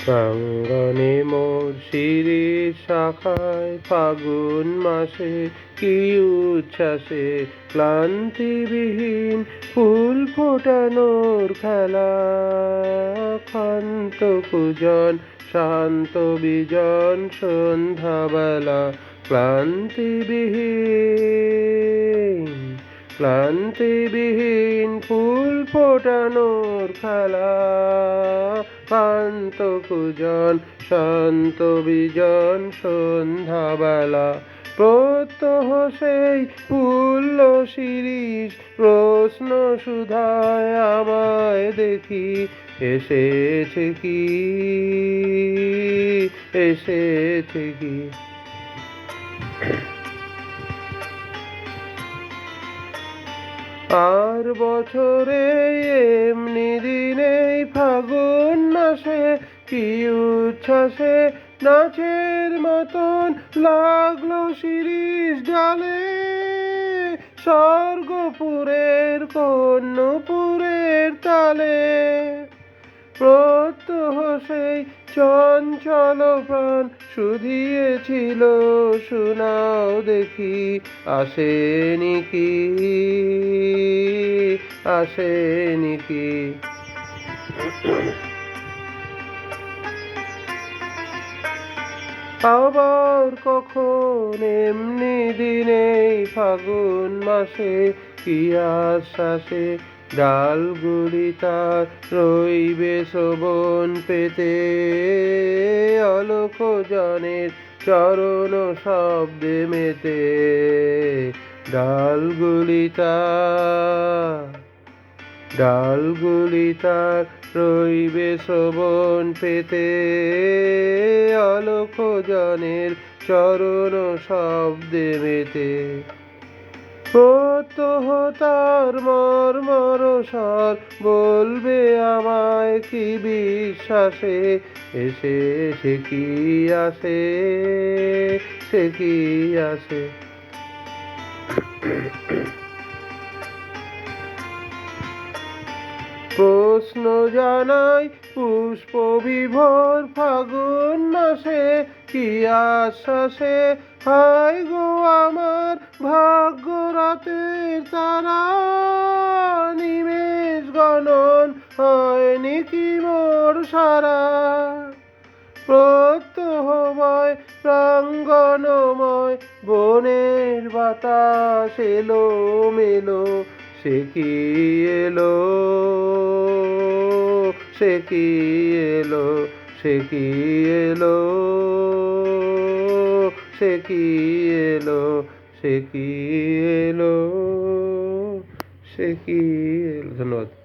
প্রাঙ্গণে মোর শিরির শাখায় ফাগুন মাসে কি উচ্ছ্বাসে ক্লান্তিবিহীন ফুল ফোটানোর খেলা। ক্ষান্ত পূজন শান্ত বিজন সন্ধ্যাবেলা ক্লান্তিবিহীন ফুল ফোটানোর খেলা। শান্ত পূজন শান্ত বিজন সন্ধ্যাবেলা প্রত্যহ সেই পুল্ল শিরিষ প্রশ্ন সুধায় আমায় দেখি এসেছে কি এসেছে কি। আর বছরে এমনি দিনেই ফাগুন মাসে কি উচ্ছ্বাসে নাচের মতন লাগলো শিরিষ ডালে। স্বর্গপুরের কর্ণপুরের তালে প্রত্যহ সেই চঞ্চল প্রাণ শুধিয়েছিল শোনাও দেখি আসেনি কি আসেনি কি। আবার কখন এমনি দিনেই ফাগুন মাসে কি আশ্বাসে ডালগুলি তার রইবে শোভন পেতে। অলখ জনের চরণ শব্দে মেতে ডালগুলি তার রইবে শোভন পেতে। অলখ জনের চরণ শব্দে মেতে প্রত্যহ তার মর্মর স্বর বলবে আমায় কি বিশ্বাসে এসে সে কি আসে সে কি আসে। প্রশ্ন জানাই পুষ্প বিভোর ফাগুন মাসে কি আশ্বাসে হায় গো আমার ভাগ্য রাতের তারা। নিমেষ গণন হয়নি কি মোর সারা। প্রত্যহময় প্রাঙ্গণময় বনের বাতাস এলো মেলো সে কি এলো সে কি এলো সে কি এলো সে কি এলো সে কি এলো সে কি এলো। ধন্যবাদ।